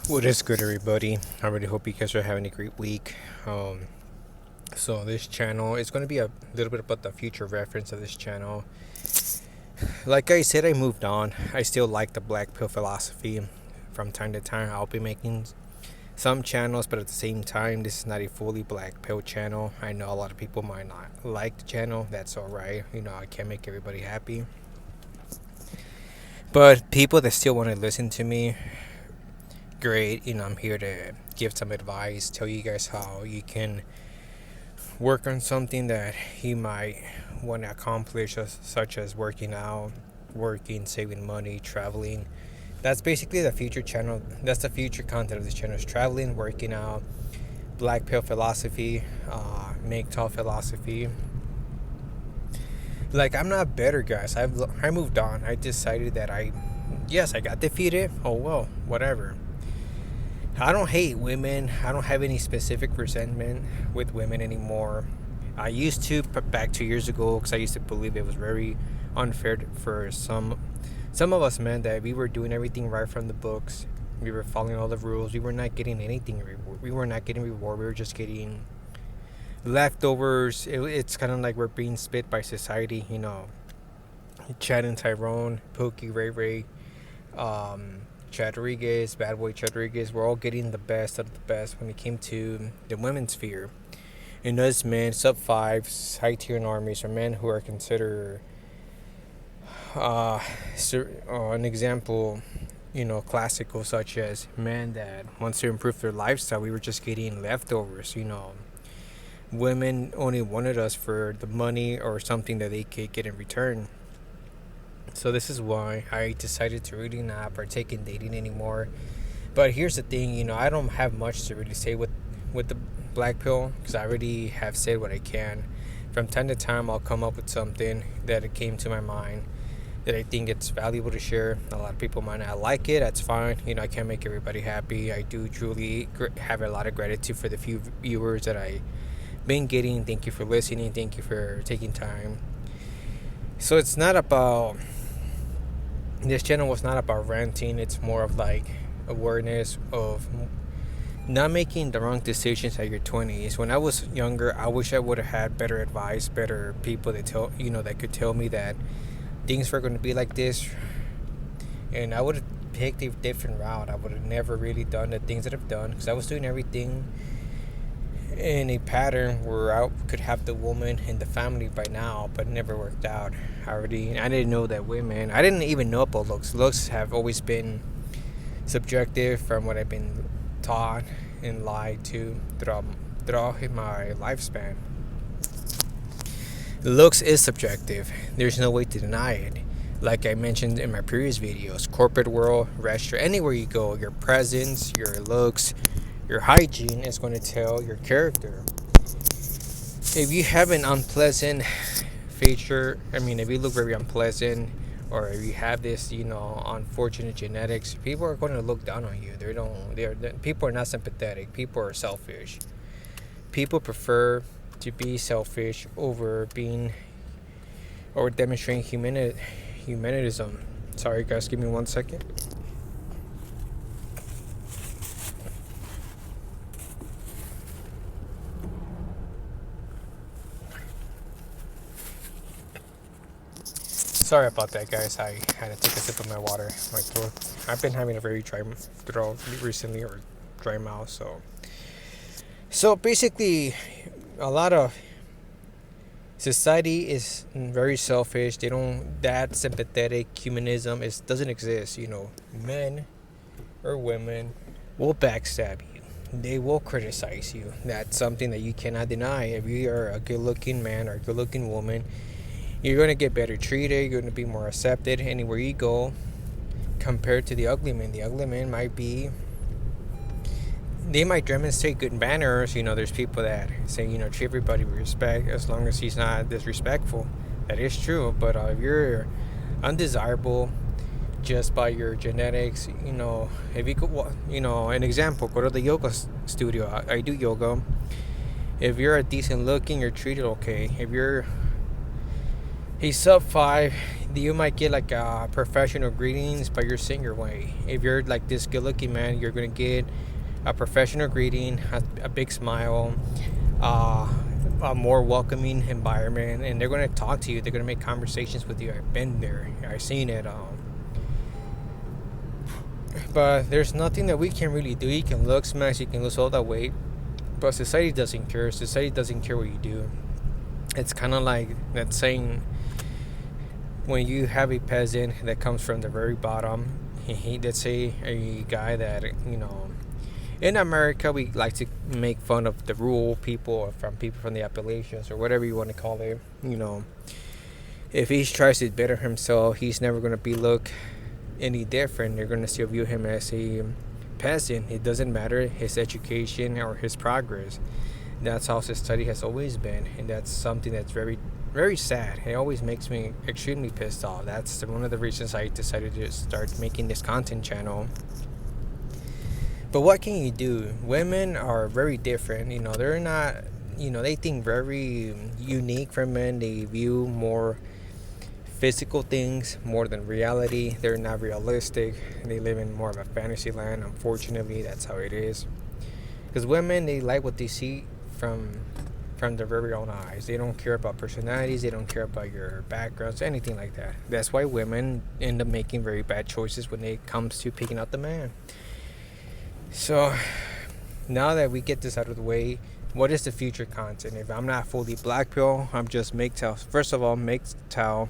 What is good, everybody? I really hope you guys are having a great week. So this channel is going to be a little bit about the future reference of this channel. Like I said, I moved on. I still like the black pill philosophy. From time to time, I'll be making some channels, but at the same time, this is not a fully black pill channel. I know a lot of people might not like the channel. That's all right. I can't make everybody happy. But people that still want to listen to me, great. I'm here to give some advice, tell you guys how you can work on something that you might want to accomplish, such as working out, saving money, traveling. That's basically the future channel. That's the future content of this channel: is traveling, working out, black pill philosophy, mgtow philosophy. Like, I'm not better, guys. I moved on. I decided that I got defeated. Oh well, whatever. I don't hate women. I don't have any specific resentment with women anymore. I used to back 2 years ago, because I used to believe it was very unfair for some of us men, that we were doing everything right from the books. We were following all the rules. We were not getting anything. We were not getting reward. We were just getting leftovers. It's kind of like we're being spit by society. Chad and Tyrone, Pookie, Ray, Chad Rodriguez, Bad Boy Chad Rodriguez, we're all getting the best of the best when it came to the women's sphere. And us men, sub 5s, high tier normies, are men who are considered an example, classical, such as men that wants to improve their lifestyle. We were just getting leftovers. Women only wanted us for the money or something that they could get in return. So this is why I decided to really not partake in dating anymore. But here's the thing, I don't have much to really say with the black pill, because I already have said what I can. From time to time, I'll come up with something that came to my mind that I think it's valuable to share. A lot of people might not like it. That's fine. I can't make everybody happy. I do truly have a lot of gratitude for the few viewers that I've been getting. Thank you for listening. Thank you for taking time. So it's not about... This channel was not about ranting. It's more of like awareness of not making the wrong decisions at your 20s. When I was younger, I wish I would have had better advice, better people that that could tell me that things were going to be like this, and I would have picked a different route. I would have never really done the things that I've done, because I was doing everything in a pattern where I could have the woman and the family by now, but it never worked out. I didn't know that women... I didn't even know about looks. Looks have always been subjective from what I've been taught and lied to throughout my lifespan. Looks is subjective. There's no way to deny it. Like I mentioned in my previous videos, corporate world, restaurant, anywhere you go, your presence, your looks, your hygiene is going to tell your character. If you have an unpleasant feature, if you look very unpleasant, or if you have this, unfortunate genetics, people are going to look down on you. People are not sympathetic. People are selfish. People prefer to be selfish over demonstrating humanism. Sorry, guys, give me 1 second. Sorry about that, guys. I had to take a sip of my water. My throat. I've been having a very dry throat recently, or dry mouth. So basically, a lot of society is very selfish. They don't... That sympathetic humanism doesn't exist. Men or women will backstab you. They will criticize you. That's something that you cannot deny. If you are a good-looking man or a good-looking woman, you're going to get better treated. You're going to be more accepted anywhere you go, compared to the ugly man. The ugly man they might demonstrate good manners. There's people that say, treat everybody with respect, as long as he's not disrespectful. That is true. But if you're undesirable just by your genetics, if you could, an example, go to the yoga studio. I do yoga. If you're a decent looking, you're treated okay. If you're a sub 5, you might get like professional greetings, but you're sitting your way. If you're like this good looking man, you're gonna get a professional greeting, a big smile, uh, a more welcoming environment, and they're gonna talk to you. They're gonna make conversations with you. I've been there. I've seen it. But there's nothing that we can really do. You can look smash, you can lose all that weight, but society doesn't care. Society doesn't care what you do. It's kind of like that saying, when you have a peasant that comes from the very bottom, let's say a guy that, in America we like to make fun of the rural people, or from people from the Appalachians, or whatever you want to call it. If he tries to better himself, he's never going to be look any different. They're going to still view him as a peasant. It doesn't matter his education or his progress. That's how society has always been, and that's something that's very, very sad. It always makes me extremely pissed off. That's one of the reasons I decided to start making this content channel. But what can you do? Women are very different. They're not, they think very unique from men. They view more physical things more than reality. They're not realistic. They live in more of a fantasy land. Unfortunately, that's how it is. Because women, they like what they see from their very own eyes. They don't care about personalities. They don't care about your backgrounds, anything like that. That's why women end up making very bad choices when it comes to picking out the man. So now that we get this out of the way, what is the future content? If I'm not fully Blackpil, I'm just mgtow. First of all, mgtow.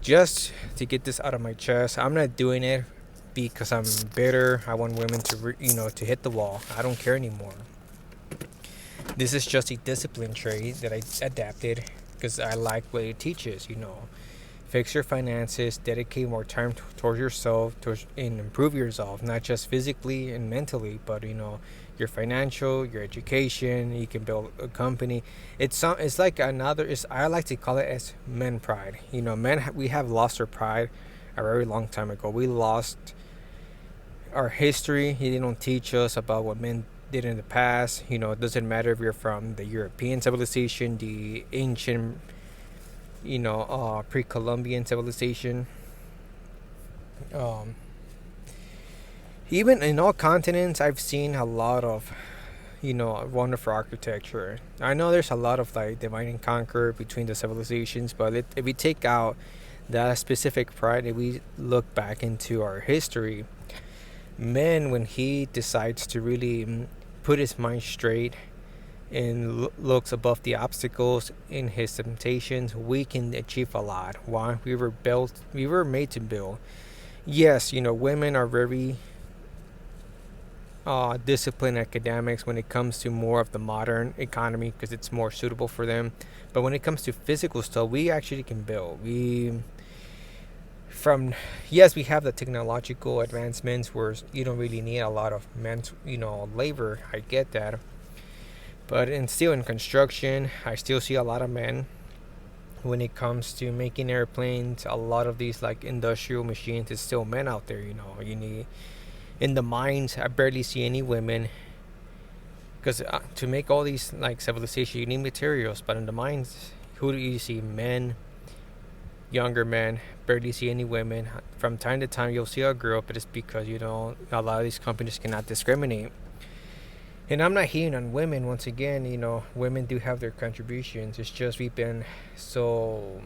Just to get this out of my chest, I'm not doing it because I'm bitter. I want women to to hit the wall. I don't care anymore. This is just a discipline trait that I adapted because I like what it teaches. Fix your finances, dedicate more time towards yourself, and improve yourself, not just physically and mentally, but your financial, your education. You can build a company. It's like another. I like to call it as men pride. Men, we have lost our pride a very long time ago. We lost our history. They don't teach us about what men did in the past. It doesn't matter if you're from the European civilization, the ancient, pre-Columbian civilization. Even in all continents, I've seen a lot of, wonderful architecture. I know there's a lot of like divide and conquer between the civilizations, but if we take out that specific pride, if we look back into our history, man, when he decides to really put his mind straight and looks above the obstacles in his temptations, we can achieve a lot. Why? We were made to build. Yes, women are very disciplined academics when it comes to more of the modern economy because it's more suitable for them. But when it comes to physical stuff, we actually can build. Yes, we have the technological advancements where you don't really need a lot of labor. I get that. But still in construction, I still see a lot of men. When it comes to making airplanes, a lot of these like industrial machines, it's still men out there. You need, in the mines, I barely see any women. Because to make all these like civilization, you need materials. But in the mines, who do you see? Men, younger men. Barely see any women. From time to time, you'll see a girl, but it's because a lot of these companies cannot discriminate. And I'm not hating on women. Once again, women do have their contributions. It's just we've been so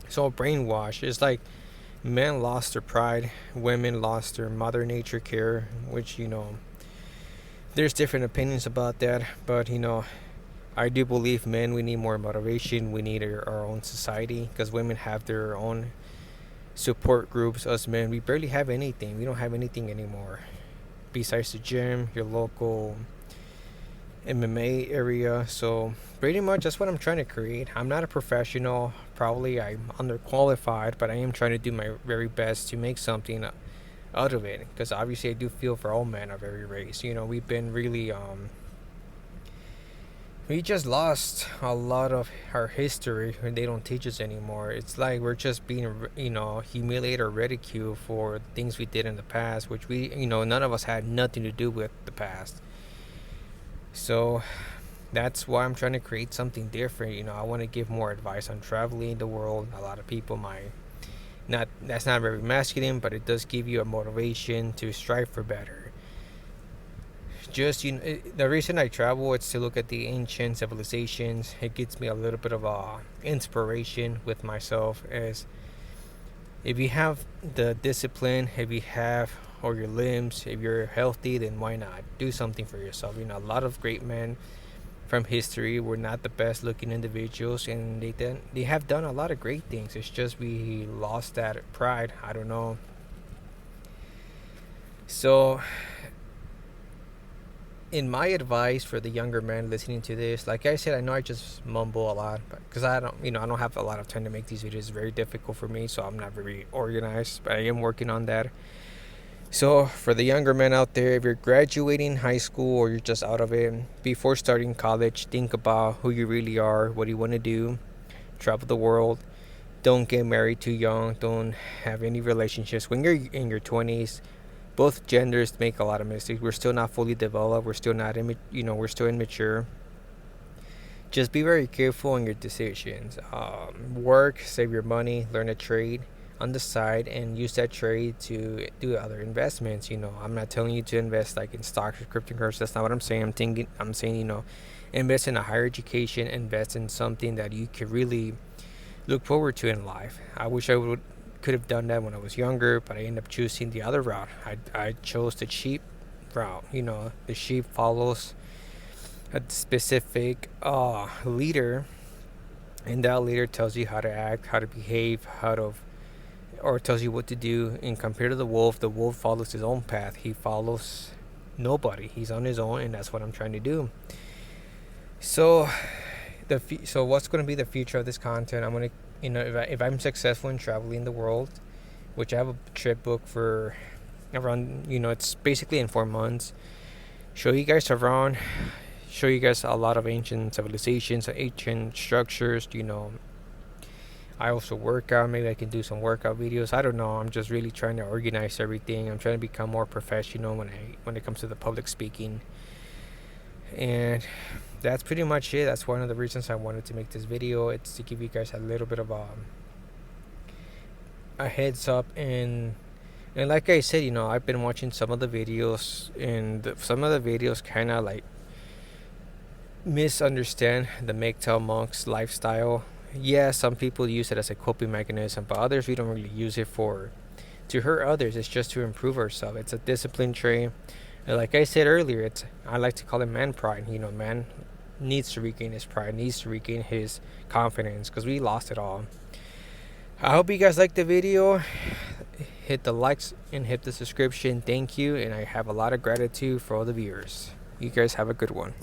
brainwashed. It's like men lost their pride, women lost their mother nature care, which there's different opinions about that. But I do believe men, we need more motivation. We need our own society because women have their own support groups. Us men, we barely have anything. We don't have anything anymore besides the gym, your local MMA area. So pretty much that's what I'm trying to create. I'm not a professional. Probably I'm underqualified, but I am trying to do my very best to make something out of it. Because obviously I do feel for all men of every race. We've been really we just lost a lot of our history when they don't teach us anymore. It's like we're just being, humiliated or ridiculed for things we did in the past, which none of us had nothing to do with the past. So That's why I'm trying to create something different. I want to give more advice on traveling the world. A lot of people might not, that's not very masculine, but it does give you a motivation to strive for better. Just the reason I travel is to look at the ancient civilizations. It gives me a little bit of inspiration with myself. As if you have the discipline, if you have or your limbs, if you're healthy, then why not do something for yourself? A lot of great men from history were not the best looking individuals, and they have done a lot of great things. It's just we lost that pride. I don't know. So in my advice for the younger men listening to this, like I said, I know I just mumble a lot, but because I don't have a lot of time to make these videos. It's very difficult for me, so I'm not very organized, but I am working on that. So for the younger men out there, if you're graduating high school or you're just out of it, before starting college, think about who you really are, what you want to do, travel the world. Don't get married too young. Don't have any relationships when you're in your 20s. Both genders make a lot of mistakes. We're still not fully developed. We're still not, we're still immature. Just be very careful in your decisions. Work, save your money, learn a trade on the side, and use that trade to do other investments. I'm not telling you to invest like in stocks or cryptocurrencies. That's not what I'm saying. I'm saying, invest in a higher education, invest in something that you could really look forward to in life. I wish I could have done that when I was younger, but I ended up choosing the other route. I chose the cheap route. The sheep follows a specific leader, and that leader tells you how to act, how to behave, or tells you what to do. And compared to the wolf follows his own path. He follows nobody. He's on his own, and that's what I'm trying to do. So so what's going to be the future of this content? I'm going to, if I'm successful in traveling the world, which I have a trip book for around, it's basically in 4 months, show you guys around, show you guys a lot of ancient civilizations, ancient structures. I also work out. Maybe I can do some workout videos. I don't know. I'm just really trying to organize everything. I'm trying to become more professional when it comes to the public speaking. And that's pretty much it. That's one of the reasons I wanted to make this video. It's to give you guys a little bit of a heads up. And like I said, I've been watching some of the videos, and some of the videos kind of like misunderstand the mgtow monk's lifestyle. Yeah, some people use it as a coping mechanism, but others, we don't really use it to hurt others. It's just to improve ourselves. It's a discipline trait. And like I said earlier, I like to call it man pride. Man needs to regain his pride, needs to regain his confidence, because we lost it all. I hope you guys liked the video. Hit the likes and hit the subscription. Thank you, and I have a lot of gratitude for all the viewers. You guys have a good one.